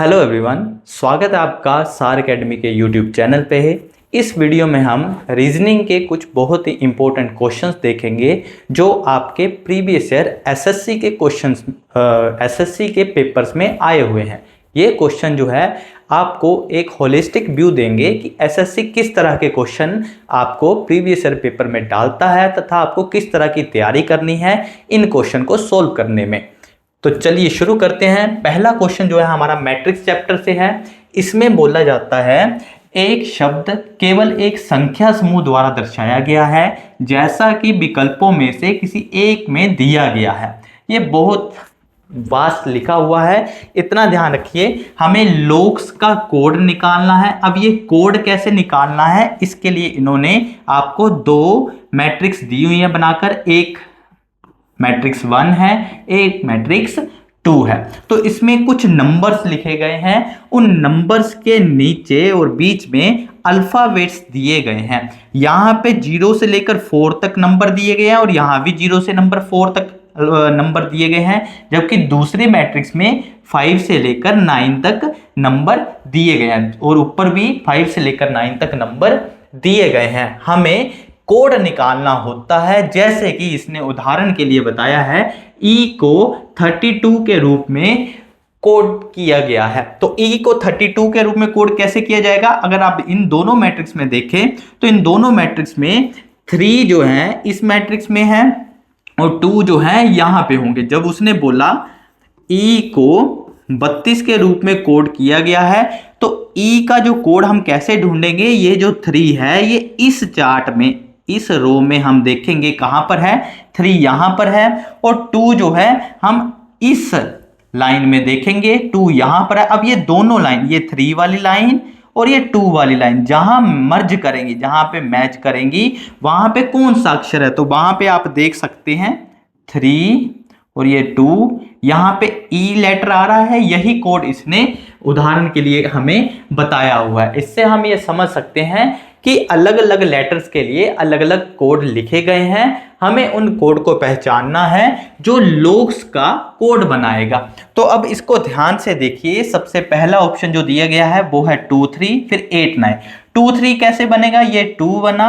Hello everyone, स्वागत है आपका सार एकेडमी के यूट्यूब चैनल पे है। इस वीडियो में हम रीजनिंग के कुछ बहुत ही इम्पोर्टेंट क्वेश्चंस देखेंगे जो आपके प्रीवियस ईयर एसएससी के क्वेश्चंस एसएससी के पेपर्स में आए हुए हैं। ये क्वेश्चन जो है आपको एक होलिस्टिक व्यू देंगे कि एसएससी किस तरह के क्वेश्चन आपको प्रीवियस ईयर पेपर में डालता है तथा आपको किस तरह की तैयारी करनी है इन क्वेश्चन को सोल्व करने में। तो चलिए शुरू करते हैं। पहला क्वेश्चन जो है हमारा मैट्रिक्स चैप्टर से है। इसमें बोला जाता है एक शब्द केवल एक संख्या समूह द्वारा दर्शाया गया है जैसा कि विकल्पों में से किसी एक में दिया गया है। ये बहुत वास्ट लिखा हुआ है, इतना ध्यान रखिए। हमें लोग्स का कोड निकालना है। अब ये कोड कैसे निकालना है, इसके लिए इन्होंने आपको दो मैट्रिक्स दी हुई है बनाकर। एक मैट्रिक्स 1 है, एक मैट्रिक्स 2 है। तो इसमें कुछ नंबर्स लिखे गए हैं, उन नंबर्स के नीचे और बीच में अल्फाबेट्स दिए गए हैं। यहाँ पे 0 से लेकर 4 तक नंबर दिए गए हैं और यहाँ भी 0 से नंबर 4 तक नंबर दिए गए हैं, जबकि दूसरे मैट्रिक्स में 5 से लेकर 9 तक नंबर दिए गए हैं और ऊपर भी 5 से लेकर 9 तक नंबर दिए गए हैं। हमें कोड निकालना होता है, जैसे कि इसने उदाहरण के लिए बताया है e को 32 के रूप में कोड किया गया है। तो e को 32 के रूप में कोड कैसे किया जाएगा? अगर आप इन दोनों मैट्रिक्स में देखें तो इन दोनों मैट्रिक्स में 3 जो है इस मैट्रिक्स में है और 2 जो है यहां पे होंगे। जब उसने बोला e को 32 के रूप में कोड किया गया है तो e का जो कोड हम कैसे ढूंढेंगे? ये जो 3 है ये इस चार्ट में, इस रो में हम देखेंगे कहां पर है, 3 यहां पर है और 2 जो है हम इस लाइन में देखेंगे, 2 यहां पर है। अब ये दोनों लाइन, ये 3 वाली लाइन और ये 2 वाली लाइन जहां मर्ज करेंगी, जहां पे मैच करेंगी, वहां पे कौन सा अक्षर है? तो वहां पे आप देख सकते हैं 3 और ये 2, यहां पे ई लेटर आ रहा है। यही कोड इसने उदाहरण के लिए हमें बताया हुआ है। इससे हम ये समझ सकते हैं कि अलग अलग लेटर्स के लिए अलग अलग कोड लिखे गए हैं। हमें उन कोड को पहचानना है जो लोग्स का कोड बनाएगा। तो अब इसको ध्यान से देखिए। सबसे पहला ऑप्शन जो दिया गया है वो है 2 3 फिर 8 9। 2 3 कैसे बनेगा? ये 2 बना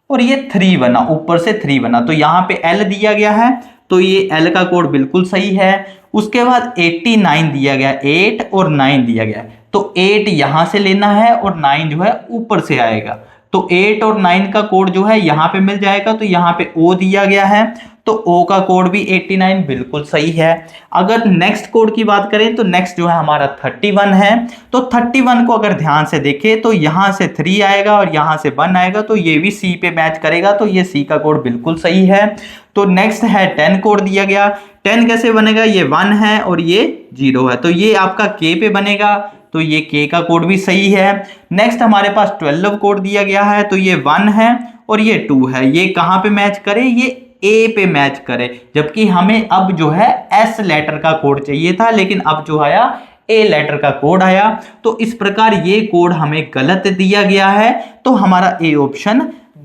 और ये 3 बना, ऊपर से 3 बना, तो यहाँ पे L दिया गया है तो ये L का कोड बिल्कुल सही है। उसके बाद 89 दिया गया, 8 और 9 दिया गया, तो 8 यहां से लेना है और 9 जो है ऊपर से आएगा। तो 8 और 9 का कोड जो है यहां पे मिल जाएगा। तो यहां पे O दिया गया है तो O का कोड भी 89 बिल्कुल सही है। अगर नेक्स्ट कोड की बात करें तो नेक्स्ट जो है हमारा 31 है। तो 31 को अगर ध्यान से देखें तो यहां से 3 आएगा और यहां से 1 आएगा, तो ये भी C पे मैच करेगा, तो ये C का कोड बिल्कुल सही है। तो नेक्स्ट है 10 कोड दिया गया। 10 कैसे बनेगा? ये 1 है और ये 0 है, तो ये आपका K पे बनेगा, तो ये K का कोड भी सही है। नेक्स्ट हमारे पास 12 कोड दिया गया है, तो ये 1 है और ये 2 है। ये कहां पे मैच करे? ये A पे मैच करे, जबकि हमें अब जो है S लेटर का कोड चाहिए था, लेकिन अब जो आया A लेटर का कोड आया। तो इस प्रकार ये कोड हमें गलत दिया गया है, तो हमारा A ऑप्शन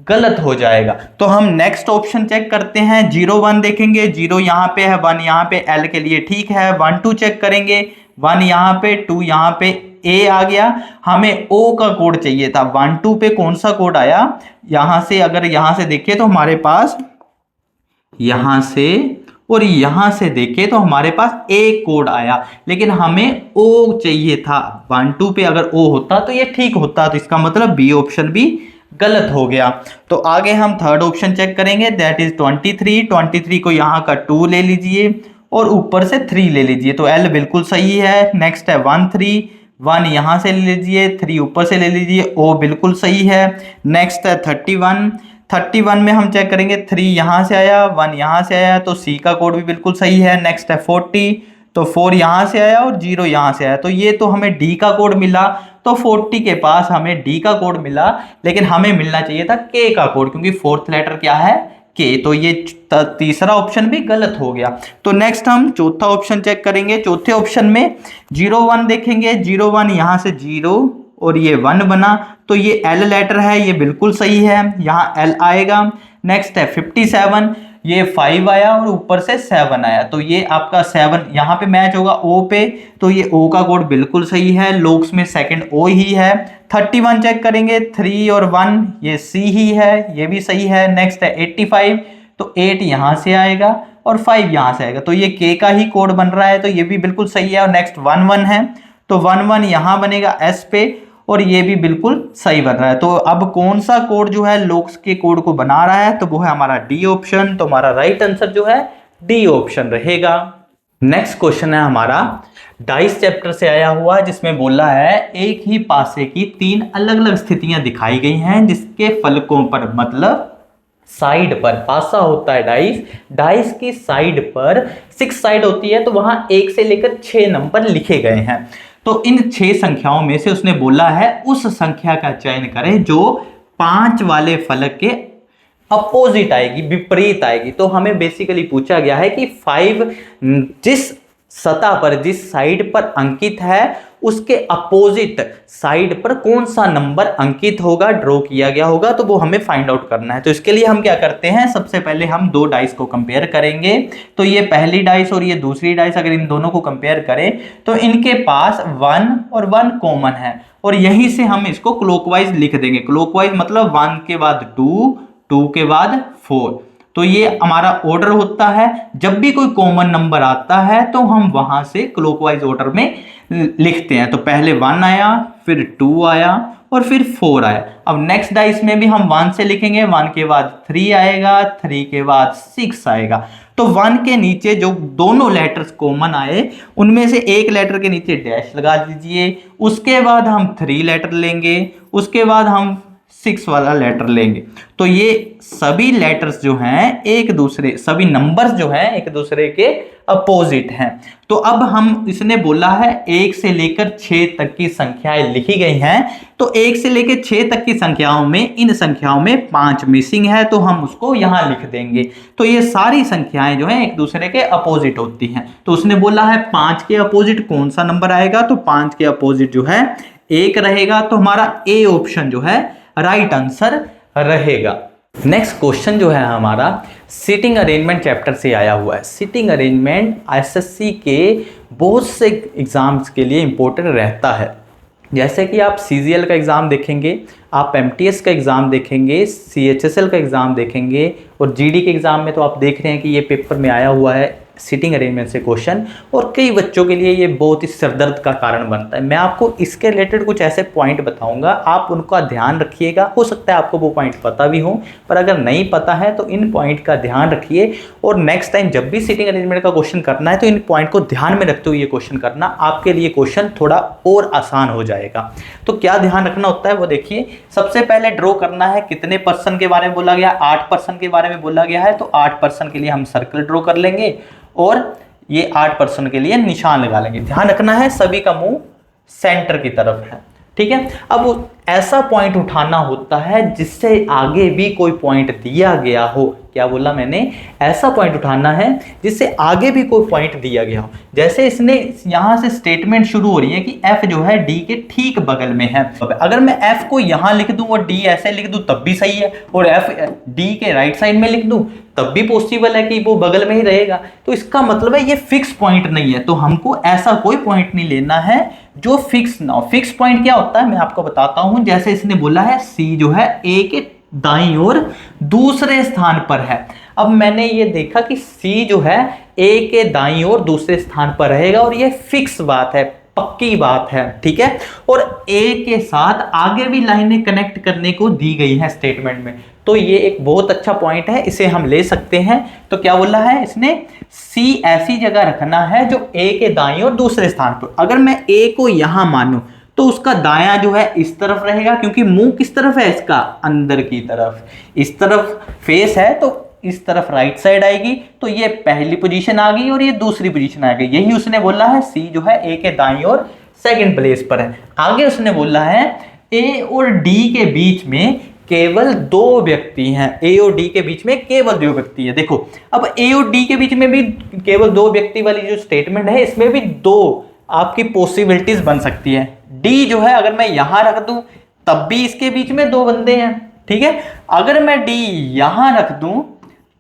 गलत हो जाएगा। तो हम नेक्स्ट ऑप्शन चेक करते हैं। 0 1 देखेंगे, 0 यहाँ पे है, 1 यहाँ पे, L के लिए ठीक है। 1 2 चेक करेंगे, 1 यहाँ पे, 2 यहाँ पे, A आ गया। हमें O का कोड चाहिए था। 1 2 पे कौन सा कोड आया? यहां से, अगर यहां से देखें तो हमारे पास यहां से और यहां से देखें तो हमारे पास A कोड आया, लेकिन हमें O चाहिए था। 1 2 पे अगर O होता तो ये ठीक होता, तो इसका मतलब B ऑप्शन भी गलत हो गया। तो आगे हम थर्ड ऑप्शन चेक करेंगे, दैट इज 23। 23 को यहाँ का 2 ले लीजिए और ऊपर से 3 ले लीजिए, तो L बिल्कुल सही है। नेक्स्ट है 1 3, 1 यहाँ से ले लीजिए, 3 ऊपर से ले लीजिए, O बिल्कुल सही है। नेक्स्ट है 31। 31 में हम चेक करेंगे, 3 यहाँ से आया, 1 यहाँ से आया, तो C का कोड भी बिल्कुल सही है। नेक्स्ट है 40, तो 4 यहाँ से आया और 0 यहाँ से आया, तो ये तो हमें D का कोड मिला। तो 40 के पास हमें D का कोड मिला, लेकिन हमें मिलना चाहिए था K का कोड, क्योंकि फोर्थ लेटर क्या है? K। तो ये तीसरा ऑप्शन भी गलत हो गया। तो नेक्स्ट हम चौथा ऑप्शन चेक करेंगे। चौथे ऑप्शन में 0 1 देखेंगे, 0 1 यहाँ से 0 और ये 1 बना, तो ये L लेटर है, ये बिल्कुल सही है, यहाँ L आएगा। नेक्स्ट है 57। ये 5 आया और ऊपर से 7 आया, तो ये आपका 7 यहाँ पे मैच होगा O पे, तो ये O का कोड बिल्कुल सही है, लोग्स में सेकंड O ही है। 31 चेक करेंगे, 3 और 1 ये C ही है, ये भी सही है। नेक्स्ट है 85, तो 8 यहाँ से आएगा और 5 यहाँ से आएगा, तो ये K का ही कोड बन रहा है, तो ये भी बिल्कुल सही है। और नेक्स्ट 11 है, तो 11 यहाँ बनेगा S पे और ये भी बिल्कुल सही बन रहा है। तो अब कौन सा कोड जो है लोग्स के कोड को बना रहा है, तो वो है हमारा डी ऑप्शन। तो हमारा राइट आंसर जो है डी ऑप्शन रहेगा। नेक्स्ट क्वेश्चन है हमारा डाइस चैप्टर से आया हुआ, जिसमें बोला है एक ही पासे की 3 अलग अलग स्थितियां दिखाई गई हैं, जिसके फलकों पर मतलब साइड पर, पासा होता है डाइस, डाइस की साइड पर 6 साइड होती है, तो वहां 1 से लेकर 6 नंबर लिखे गए हैं। तो इन 6 संख्याओं में से उसने बोला है उस संख्या का चयन करें जो 5 वाले फलक के अपोजिट आएगी, विपरीत आएगी। तो हमें बेसिकली पूछा गया है कि 5 जिस सतह पर, जिस साइड पर अंकित है, उसके अपोजिट साइड पर कौन सा नंबर अंकित होगा, ड्रॉ किया गया होगा, तो वो हमें फाइंड आउट करना है। तो इसके लिए हम क्या करते हैं, सबसे पहले हम 2 डाइस को कंपेयर करेंगे। तो ये पहली डाइस और ये दूसरी डाइस, अगर इन दोनों को कंपेयर करें तो इनके पास 1 और 1 कॉमन है, और यहीं से हम इसको क्लॉकवाइज लिख देंगे। क्लॉकवाइज मतलब 1 के बाद 2, 2 के बाद 4। तो ये हमारा ऑर्डर होता है, जब भी कोई कॉमन नंबर आता है तो हम वहां से क्लॉकवाइज ऑर्डर में लिखते हैं। तो पहले 1 आया, फिर 2 आया और फिर 4 आया। अब नेक्स्ट डाइस में भी हम 1 से लिखेंगे, 1 के बाद 3 आएगा, 3 के बाद 6 आएगा। तो 1 के नीचे जो दोनों लेटर्स कॉमन आए, उनमें से एक लेटर के नीचे डैश लगा दीजिए, उसके बाद हम 3 लेटर लेंगे, उसके बाद हम 6 वाला लेटर लेंगे। तो ये सभी लेटर्स जो हैं एक दूसरे, सभी नंबर्स जो हैं एक दूसरे के अपोजिट हैं। तो अब हम, इसने बोला है 1 से लेकर 6 तक की संख्याएं लिखी गई हैं, तो 1 से लेकर 6 तक की संख्याओं में, इन संख्याओं में 5 मिसिंग है, तो हम उसको यहां लिख देंगे। तो ये सारी संख्याएं जो हैं एक दूसरे के अपोजिट होती हैं। तो उसने बोला है 5 के अपोजिट कौन सा नंबर आएगा, तो 5 के अपोजिट जो है 1 रहेगा, तो हमारा ए ऑप्शन जो है राइट आंसर रहेगा। नेक्स्ट क्वेश्चन जो है हमारा सीटिंग अरेंजमेंट चैप्टर से आया हुआ है। सीटिंग अरेंजमेंट एसएससी के बहुत से एग्जाम्स के लिए इंपॉर्टेंट रहता है। जैसे कि आप सीजीएल का एग्ज़ाम देखेंगे, आप एमटीएस का एग्ज़ाम देखेंगे, सीएचएसएल का एग्ज़ाम देखेंगे, और जीडी के एग्ज़ाम में तो आप देख रहे हैं कि ये पेपर में आया हुआ है सीटिंग अरेंजमेंट से क्वेश्चन, और कई बच्चों के लिए ये बहुत ही सरदर्द का कारण बनता है। मैं आपको इसके रिलेटेड कुछ ऐसे पॉइंट बताऊंगा, आप उनका ध्यान रखिएगा। हो सकता है आपको वो पॉइंट पता भी हो, पर अगर नहीं पता है तो इन पॉइंट का ध्यान रखिए, और नेक्स्ट टाइम जब भी सीटिंग अरेंजमेंट का क्वेश्चन करना है तो इन पॉइंट को ध्यान में रखते हुए ये क्वेश्चन करना, आपके लिए क्वेश्चन थोड़ा और आसान हो जाएगा। तो क्या ध्यान रखना होता है वो देखिए। सबसे पहले ड्रॉ करना है, कितने पर्सन के बारे में बोला गया, 8 पर्सन के बारे में बोला गया है, तो 8 पर्सन के लिए हम सर्कल ड्रॉ कर लेंगे और ये 8 पर्सन के लिए निशान लगा लेंगे। ध्यान रखना है सभी का मुंह सेंटर की तरफ है, ठीक है। अब ऐसा पॉइंट उठाना होता है जिससे आगे भी कोई पॉइंट दिया गया हो। क्या बोला मैंने, ऐसा पॉइंट उठाना है जिससे आगे भी कोई पॉइंट दिया गया हो। जैसे इसने यहां से स्टेटमेंट शुरू हो रही है कि F जो है D के ठीक बगल में है। अगर मैं F को यहां लिख दूं और D ऐसे लिख दूं तब भी सही है, और F D के राइट साइड में लिख दूं तब भी पॉसिबल है कि वो बगल में ही रहेगा। तो इसका मतलब है ये फिक्स पॉइंट नहीं है, तो हमको ऐसा कोई पॉइंट नहीं लेना है जो फिक्स ना हो। फिक्स पॉइंट क्या होता है मैं आपको बताता हूं। जैसे इसने बोला है C जो है A के दाईं ओर दूसरे स्थान पर है। अब मैंने ये देखा कि C जो है A के दाईं ओर दूसरे स्थान पर रहेगा, और ये फिक्स बात है, पक्की बात है, ठीक है। और A के साथ आगे भी लाइनें कनेक्ट करने को दी गई है स्टेटमेंट में, तो ये एक बहुत अच्छा पॉइंट है, इसे हम ले सकते हैं। तो क्या बोला है इसने, C ऐसी जगह रखना है जो A के दाईं ओर दूसरे स्थान पर। अगर मैं A को यहां मानूं तो उसका दायां जो है इस तरफ रहेगा, क्योंकि मुंह किस तरफ है इसका, अंदर की तरफ। इस तरफ फेस है तो इस तरफ राइट साइड आएगी, तो ये पहली पोजीशन आ गई और ये दूसरी पोजीशन आ गई। यही उसने बोला है C जो है A के दाईं ओर सेकंड प्लेस पर है। आगे उसने बोला है A और D के बीच में केवल 2 व्यक्ति हैं। A और D के बीच में केवल 2 व्यक्ति है। देखो अब A और D के बीच में भी केवल 2 व्यक्ति वाली जो स्टेटमेंट है, इसमें भी 2 आपकी पॉसिबिलिटीज बन सकती है। D जो है अगर मैं यहां रख दूं तब भी इसके बीच में 2 बंदे हैं, ठीक है। अगर मैं D यहां रख दूं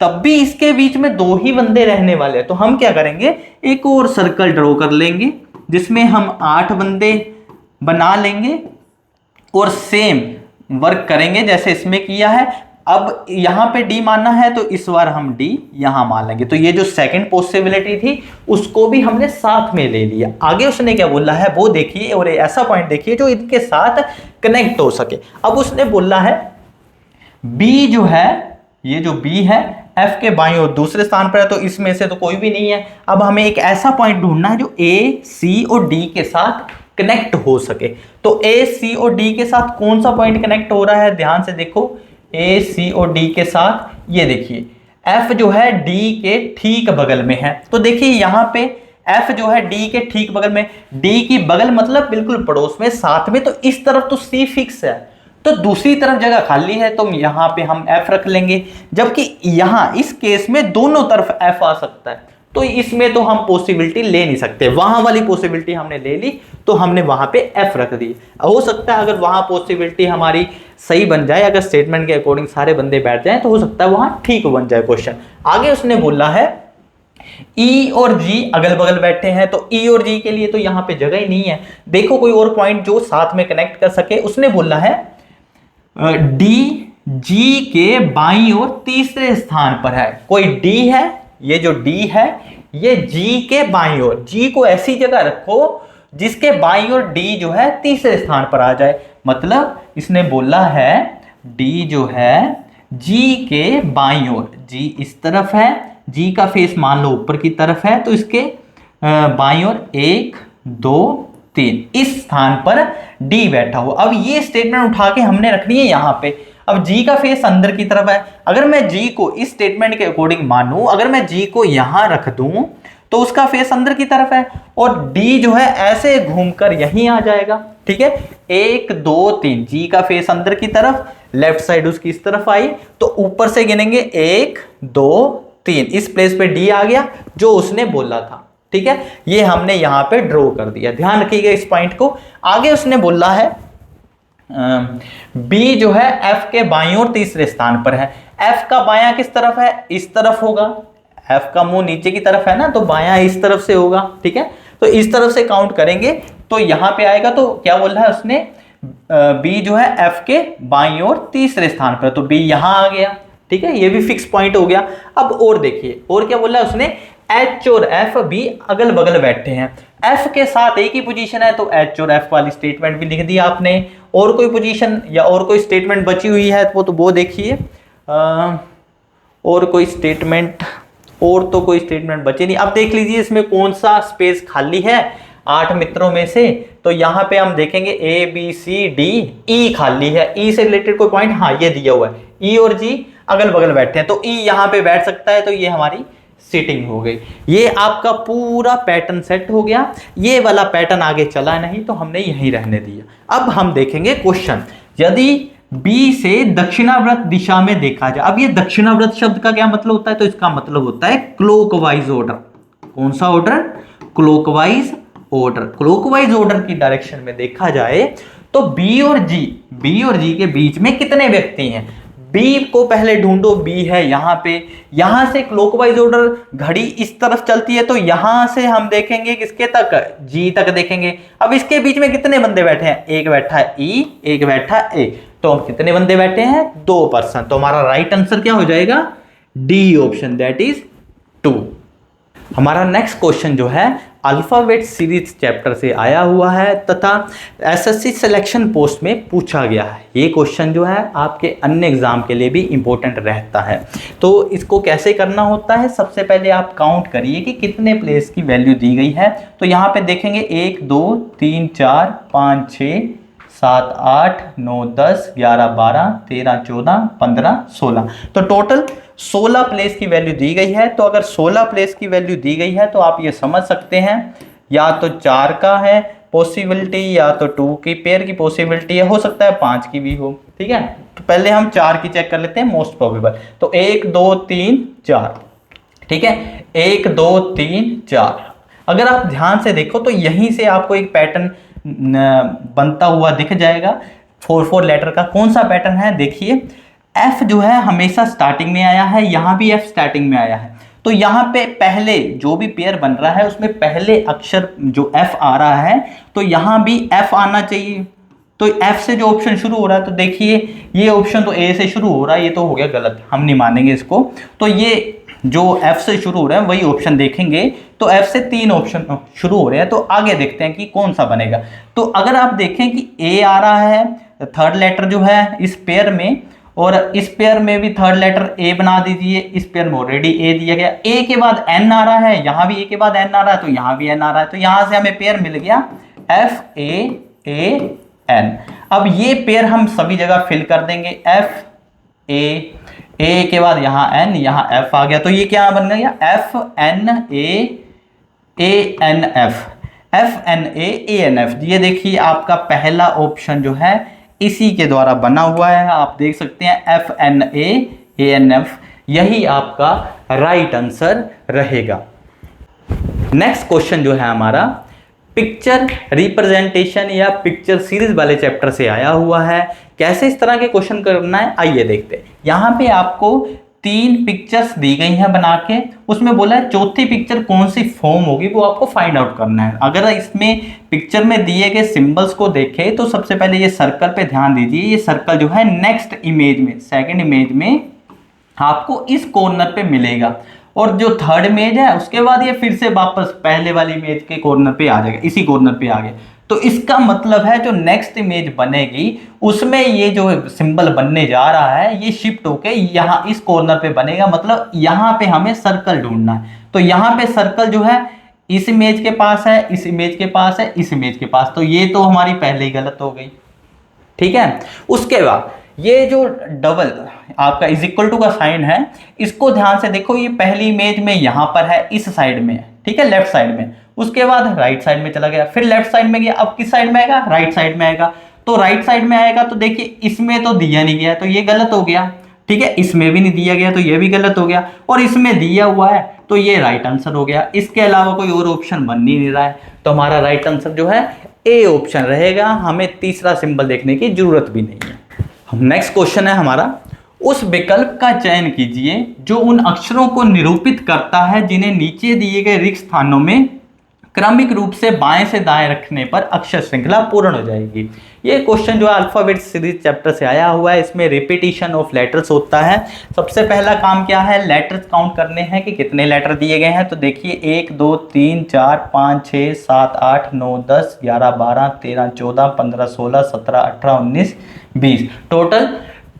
तब भी इसके बीच में 2 ही बंदे रहने वाले हैं। तो हम क्या करेंगे, एक और सर्कल ड्रॉ कर लेंगे जिसमें हम 8 बंदे बना लेंगे और सेम वर्क करेंगे जैसे इसमें किया है। अब यहां पे डी मानना है तो इस बार हम डी यहां मान लेंगे। तो ये जो सेकंड पॉसिबिलिटी थी उसको भी हमने साथ में ले लिया। आगे उसने क्या बोला है वो देखिए, और ऐसा पॉइंट देखिए जो इनके साथ कनेक्ट हो सके। अब उसने बोला है बी जो है, ये जो बी है एफ के बाईं ओर दूसरे स्थान पर है, तो इसमें से तो कोई भी नहीं है। अब हमें एक ऐसा पॉइंट ढूंढना है जो ए सी और डी के साथ कनेक्ट हो सके। तो ए सी और डी के साथ कौन सा पॉइंट कनेक्ट हो रहा है, ध्यान से देखो, ए सी और डी के साथ ये देखिए एफ जो है डी के ठीक बगल में है। तो देखिए यहां पे एफ जो है डी के ठीक बगल में, डी की बगल मतलब बिल्कुल पड़ोस में, साथ में, तो इस तरफ तो सी फिक्स है, तो दूसरी तरफ जगह खाली है, तो यहां पे हम एफ रख लेंगे। जबकि यहां इस केस में दोनों तरफ एफ आ सकता है, तो इसमें तो हम पॉसिबिलिटी ले नहीं सकते। वहां वाली पॉसिबिलिटी हमने ले ली तो हमने वहां पे एफ रख दी। हो सकता है अगर वहां पॉसिबिलिटी हमारी सही बन जाए, अगर स्टेटमेंट के अकॉर्डिंग सारे बंदे बैठ जाएं, तो हो सकता है वहां ठीक बन जाए क्वेश्चन। आगे उसने बोला है ई और जी अगल बगल बैठे हैं, तो ई और जी के लिए तो यहां पे जगह ही नहीं है। देखो कोई और पॉइंट जो साथ में कनेक्ट कर सके। उसने बोला है डी जी के बाईं ओर तीसरे स्थान पर है। कोई डी है, ये जो डी है ये जी के बाईं ओर, जी को ऐसी जगह रखो जिसके बाईं ओर डी जो है तीसरे स्थान पर आ जाए। मतलब इसने बोला है डी जो है जी के बाईं ओर, जी इस तरफ है, जी का फेस मान लो ऊपर की तरफ है, तो इसके बाईं ओर 1 2 3 इस स्थान पर डी बैठा हो। अब ये स्टेटमेंट उठा के हमने रखनी है यहां पे। अब जी का फेस अंदर की तरफ है, अगर मैं जी को इस स्टेटमेंट के अकॉर्डिंग मानूं, अगर मैं जी को यहां रख दूं तो उसका फेस अंदर की तरफ है, और डी जो है ऐसे घूमकर यहीं आ जाएगा। ठीक है, 1 2 3 जी का फेस अंदर की तरफ, लेफ्ट साइड उसकी इस तरफ आई, तो ऊपर से गिनेंगे 1 2 3, इस प्लेस पे डी आ गया जो उसने बोला था। ठीक है, ये हमने यहां पे ड्रॉ कर दिया, ध्यान रखिएगा इस पॉइंट को। आगे उसने बोला है बी जो है एफ के बाईं ओर तीसरे स्थान पर है। एफ का बायां किस तरफ है, इस तरफ होगा, एफ का मुंह नीचे की तरफ है ना, तो बायां इस तरफ से होगा। ठीक है, तो इस तरफ से काउंट करेंगे तो यहां पे आएगा। तो क्या बोल रहा है उसने, बी जो है एफ के बाईं ओर तीसरे स्थान पर, तो बी यहां आ गया। ठीक है, ये भी फिक्स पॉइंट हो गया। अब और देखिए और क्या बोल रहा है उसने, एच और एफ भी अगल बगल बैठे हैं, एफ के साथ एक ही पोजीशन है, तो एच और एफ वाली स्टेटमेंट भी लिख दी आपने। और कोई पोजीशन या और कोई स्टेटमेंट बची हुई है तो वो देखिए, और कोई स्टेटमेंट, और तो कोई स्टेटमेंट बची नहीं। अब देख लीजिए इसमें कौन सा स्पेस खाली है 8 मित्रों में से, तो यहां पे हम देखेंगे ए बी सी डी, ई खाली है। ई से रिलेटेड कोई पॉइंट, हाँ ये दिया हुआ है, ई और जी अगल बगल बैठे हैं, तो ई यहां पे बैठ सकता है, तो ये हमारी सीटिंग हो गई। ये आपका पूरा पैटर्न सेट हो गया। ये वाला पैटर्न आगे चला नहीं तो हमने यहीं रहने दिया। अब हम देखेंगे क्वेश्चन, यदि बी से दक्षिणावर्त दिशा में देखा जाए। अब ये दक्षिणावर्त शब्द का क्या मतलब होता है, तो इसका मतलब होता है क्लॉकवाइज ऑर्डर। कौन सा order, clockwise order. Clockwise order की डायरेक्शन में देखा जाए तो बी और जी के बीच में कितने व्यक्ति हैं। बी को पहले ढूंढो, बी है यहां पे, यहां से क्लॉकवाइज ऑर्डर घड़ी इस तरफ चलती है, तो यहां से हम देखेंगे किसके तक, जी तक देखेंगे। अब इसके बीच में कितने बंदे बैठे हैं, एक बैठा है ई, एक बैठा है ए, तो कितने बंदे बैठे हैं, 2 पर्सन। तो हमारा राइट आंसर क्या हो जाएगा, डी ऑप्शन, दैट इज 2। हमारा नेक्स्ट क्वेश्चन जो है अल्फाबेट सीरीज चैप्टर से आया हुआ है तथा एसएससी सिलेक्शन पोस्ट में पूछा गया है। ये क्वेश्चन जो है आपके अन्य एग्जाम के लिए भी इंपॉर्टेंट रहता है। तो इसको कैसे करना होता है, सबसे पहले आप काउंट करिए कि कितने प्लेस की वैल्यू दी गई है। तो यहाँ पे देखेंगे 1 2 3 4 5 6 7 8 9 10 11 12 13 14 15 16, तो टोटल 16 प्लेस की वैल्यू दी गई है। तो अगर 16 प्लेस की वैल्यू दी गई है तो आप ये समझ सकते हैं या तो 4 का है पॉसिबिलिटी, या तो 2 की पेयर की पॉसिबिलिटी है, हो सकता है 5 की भी हो। ठीक है, तो पहले हम 4 की चेक कर लेते हैं, मोस्ट प्रोबेबल। तो 1 2 3 4, ठीक है, 1 2 3 4। अगर आप ध्यान से देखो तो यहीं से आपको एक पैटर्न बनता हुआ दिख जाएगा 4 4 लेटर का। कौन सा पैटर्न है, देखिए एफ जो है हमेशा स्टार्टिंग में आया है, यहाँ भी एफ स्टार्टिंग में आया है, तो यहाँ पे पहले जो भी पेयर बन रहा है उसमें पहले अक्षर जो एफ आ रहा है तो यहाँ भी एफ आना चाहिए। तो एफ से जो ऑप्शन शुरू हो रहा है, तो देखिए ये ऑप्शन तो ए से शुरू हो रहा है, ये तो हो गया गलत, हम नहीं मानेंगे इसको। तो ये जो एफ से शुरू हो रहा है वही ऑप्शन देखेंगे, तो एफ से 3 ऑप्शन शुरू हो रहे हैं, तो आगे देखते हैं कि कौन सा बनेगा। तो अगर आप देखें कि ए आ रहा है थर्ड लेटर जो है इस पेयर में, और इस पेयर में भी थर्ड लेटर ए बना दीजिए, इस पेयर में ऑलरेडी ए दिया गया, ए के बाद एन आ रहा है, यहाँ भी ए के बाद एन आ रहा है, तो यहाँ भी एन आ रहा है, तो यहाँ से हमें पेयर मिल गया एफ ए एन। अब ये पेयर हम सभी जगह फिल कर देंगे, एफ ए के बाद यहाँ एन, यहाँ एफ आ गया, तो ये क्या बन गया F N A N F N A N F. ये देखिए आपका पहला ऑप्शन जो है इसी के द्वारा बना हुआ है, आप देख सकते हैं F N A N F, यही आपका राइट आंसर रहेगा। नेक्स्ट क्वेश्चन जो है हमारा पिक्चर रिप्रेजेंटेशन या पिक्चर सीरीज वाले चैप्टर से आया हुआ है। कैसे इस तरह के क्वेश्चन करना है आइए देखते हैं। यहाँ पे आपको 3 पिक्चर्स दी गई हैं बना के, उसमें बोला है चौथी पिक्चर कौन सी फॉर्म होगी वो आपको फाइंड आउट करना है। अगर इसमें पिक्चर में दिए गए सिंबल्स को देखें तो सबसे पहले ये सर्कल पे ध्यान दीजिए, ये सर्कल जो है नेक्स्ट इमेज में, सेकंड इमेज में आपको इस कॉर्नर पे मिलेगा, और जो थर्ड इमेज है उसके बाद ये फिर से वापस पहले वाली इमेज के कॉर्नर पे आ जाएगा, इसी कॉर्नर पे आ गया। तो इसका मतलब है जो नेक्स्ट इमेज बनेगी उसमें ये जो सिंबल बनने जा रहा है ये शिफ्ट होके यहाँ इस कॉर्नर पे बनेगा, मतलब यहाँ पे हमें सर्कल ढूंढना है। तो यहाँ पे सर्कल जो है इस इमेज के पास है, इस इमेज के पास है, इस इमेज के पास, तो ये तो हमारी पहले ही गलत हो गई, ठीक है। उसके बाद ये जो डबल आपका इज इक्वल टू का साइन है, इसको ध्यान से देखो, ये पहली इमेज में यहाँ पर है, इस साइड में है, ठीक है, लेफ्ट साइड में, उसके बाद राइट साइड में चला गया, फिर लेफ्ट साइड में गया, अब किस साइड में आएगा, राइट साइड में आएगा। तो राइट साइड में आएगा तो देखिए इसमें तो दिया नहीं गया, तो ये गलत हो गया, ठीक है, इसमें भी नहीं दिया गया तो ये भी गलत हो गया, और इसमें दिया हुआ है तो ये राइट आंसर हो गया। इसके अलावा कोई और ऑप्शन बन नहीं रहा है, तो हमारा राइट आंसर जो है ए ऑप्शन रहेगा, हमें तीसरा सिंबल देखने की जरूरत भी नहीं है। नेक्स्ट क्वेश्चन है हमारा, उस विकल्प का चयन कीजिए जो उन अक्षरों को निरूपित करता है जिन्हें नीचे दिए गए रिक्त स्थानों में क्रमिक रूप से बाएं से दाएं रखने पर अक्षर श्रृंखला पूर्ण हो जाएगी। ये क्वेश्चन जो है अल्फाबेट सीरीज चैप्टर से आया हुआ है, इसमें रिपीटिशन ऑफ लेटर्स होता है। सबसे पहला काम क्या है, लेटर्स काउंट करने हैं कि कितने लेटर दिए गए हैं। तो देखिए 1 2 3 4 5 6 7 8 9 10 11 12 13 14 15 16 17 18 19 20, टोटल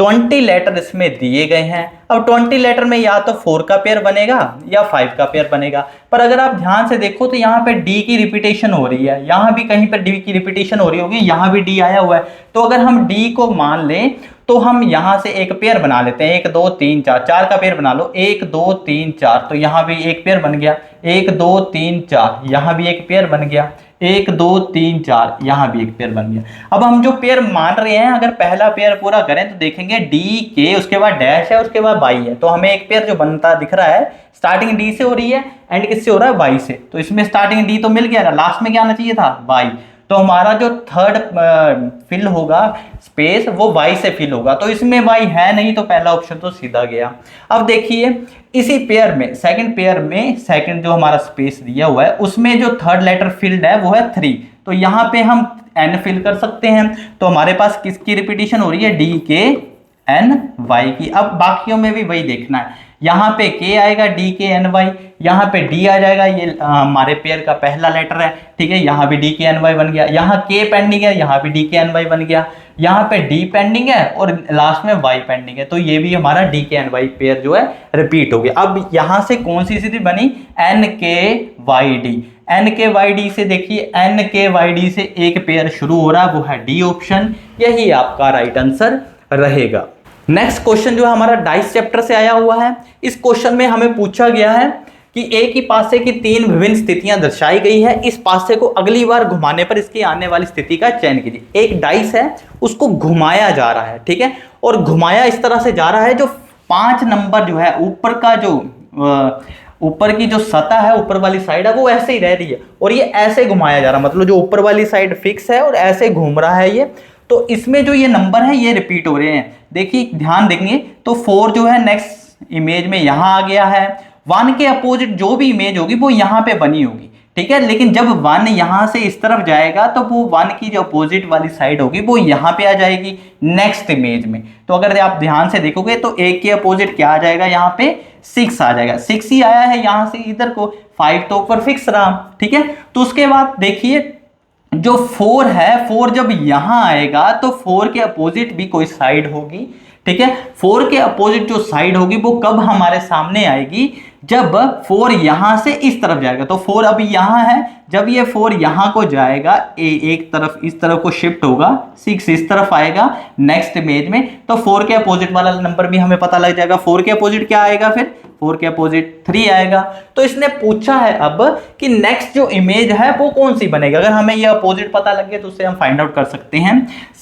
20 लेटर इसमें दिए गए हैं। अब 20 लेटर में या तो 4 का पेयर बनेगा या 5 का पेयर बनेगा, पर अगर आप ध्यान से देखो तो यहाँ पे डी की रिपीटेशन हो रही है, यहाँ भी कहीं पर डी की रिपीटेशन हो रही होगी, यहाँ भी डी आया हुआ है। तो अगर हम डी को मान लें तो हम यहाँ से एक पेयर बना लेते हैं, 1 2 3 4, 4 का पेयर बना लो, 1 2 3 4, तो यहाँ भी एक पेयर बन गया, 1 2 3 4, यहाँ भी एक पेयर बन गया, 1 2 3 4, यहाँ भी एक पेयर बन गया। अब हम जो पेयर मान रहे हैं अगर पहला पेयर पूरा करें तो देखेंगे डी के, उसके बाद डैश है, उसके बाद वाई है, तो हमें एक पेयर जो बनता दिख रहा है स्टार्टिंग डी से हो रही है एंड किससे हो रहा है, वाई से। तो इसमें स्टार्टिंग डी तो मिल गया, लास्ट में क्या आना चाहिए था, वाई। तो हमारा जो थर्ड फिल होगा स्पेस वो वाई से फिल होगा, तो इसमें वाई है नहीं, तो पहला ऑप्शन तो सीधा गया। अब देखिए इसी पेयर में सेकंड पेयर में सेकंड जो हमारा स्पेस दिया हुआ है उसमें जो थर्ड लेटर फिल्ड है वो है 3, तो यहाँ पे हम एन फिल कर सकते हैं। तो हमारे पास किसकी रिपीटिशन हो रही है, डी के एन वाई की। अब बाकियों में भी वही देखना है, यहाँ पे के आएगा डी के एन वाई, यहाँ पे डी आ जाएगा, ये हमारे पेयर का पहला लेटर है, ठीक है, यहाँ भी डी के एन वाई बन गया, यहाँ के पेंडिंग है, यहाँ भी डी के एन वाई बन गया, यहाँ पे डी पेंडिंग है और लास्ट में वाई पेंडिंग है, तो ये भी हमारा डी के एन वाई पेयर जो है रिपीट हो गया। अब यहाँ से कौन सी स्थिति बनी, एन के वाई डी, एन के वाई डी से देखिए एन के वाई डी से एक पेयर शुरू हो रहा है, वो है डी ऑप्शन, यही आपका राइट आंसर रहेगा। नेक्स्ट क्वेश्चन जो है हमारा डाइस चैप्टर से आया हुआ है। इस क्वेश्चन में हमें पूछा गया है कि एक ही पासे की 3 विभिन्न स्थितियां दर्शाई गई है, इस पासे को अगली बार घुमाने पर इसकी आने वाली स्थिति का चयन कीजिए। एक डाइस है उसको घुमाया जा रहा है, ठीक है, और घुमाया इस तरह से जा रहा है जो 5 नंबर जो है ऊपर का जो ऊपर की जो सतह है, ऊपर वाली साइड है वो ऐसे ही रह रही है और ये ऐसे घुमाया जा रहा है, मतलब जो ऊपर वाली साइड फिक्स है और ऐसे घूम रहा है ये। तो इसमें जो ये नंबर है ये रिपीट हो रहे हैं। देखिए ध्यान देंगे तो 4 जो है नेक्स्ट इमेज में यहां आ गया है, 1 के अपोजिट जो भी इमेज होगी वो यहां पे बनी होगी, ठीक है। लेकिन जब 1 यहां से इस तरफ जाएगा तो वो 1 की जो अपोजिट वाली साइड होगी वो यहां पे आ जाएगी नेक्स्ट इमेज में। तो अगर आप ध्यान से देखोगे तो 1 के अपोजिट क्या आ जाएगा, यहाँ पे 6 आ जाएगा। 6 ही आया है यहां से इधर को, 5 तो ऊपर फिक्स रहा, ठीक है। तो उसके बाद देखिए जो 4 है, 4 जब यहां आएगा तो 4 के अपोजिट भी कोई साइड होगी, ठीक है। 4 के अपोजिट जो साइड होगी वो कब हमारे सामने आएगी, जब 4 यहां से इस तरफ जाएगा। तो 4 अभी यहां है, जब ये 4 यहां को जाएगा, एक तरफ इस तरफ को शिफ्ट होगा, 6 इस तरफ आएगा नेक्स्ट इमेज में, तो 4 के अपोजिट वाला नंबर भी हमें पता लग जाएगा। 4 के अपोजिट क्या आएगा, फिर 4 के अपोजिट 3 आएगा। तो इसने पूछा है अब कि नेक्स्ट जो इमेज है वो कौन सी बनेगी। अगर हमें ये अपोजिट पता लग गया तो उससे हम फाइंड आउट कर सकते हैं।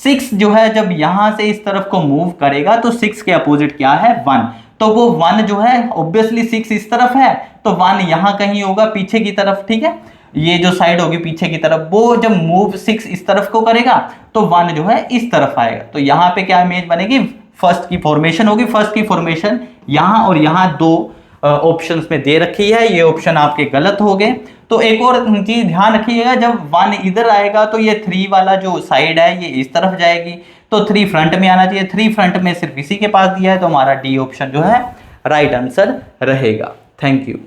6 जो है जब यहां से इस तरफ को मूव करेगा तो 6 के अपोजिट क्या है, 1। तो वो 1 जो है ऑब्वियसली 6 इस तरफ है तो 1 यहां कहीं होगा पीछे की तरफ, ठीक है। ये जो साइड होगी पीछे की तरफ, वो जब मूव 6 इस तरफ को करेगा तो 1 जो है इस तरफ आएगा। तो यहाँ पे क्या इमेज बनेगी, फर्स्ट की फॉर्मेशन होगी। फर्स्ट की फॉर्मेशन यहाँ और यहाँ दो ऑप्शंस में दे रखी है, ये ऑप्शन आपके गलत हो गए। तो एक और चीज ध्यान रखिएगा, जब 1 इधर आएगा तो ये 3 वाला जो साइड है ये इस तरफ जाएगी, तो 3 फ्रंट में आना चाहिए। 3 फ्रंट में सिर्फ इसी के पास दिया है, तो हमारा डी ऑप्शन जो है राइट आंसर रहेगा। Thank you.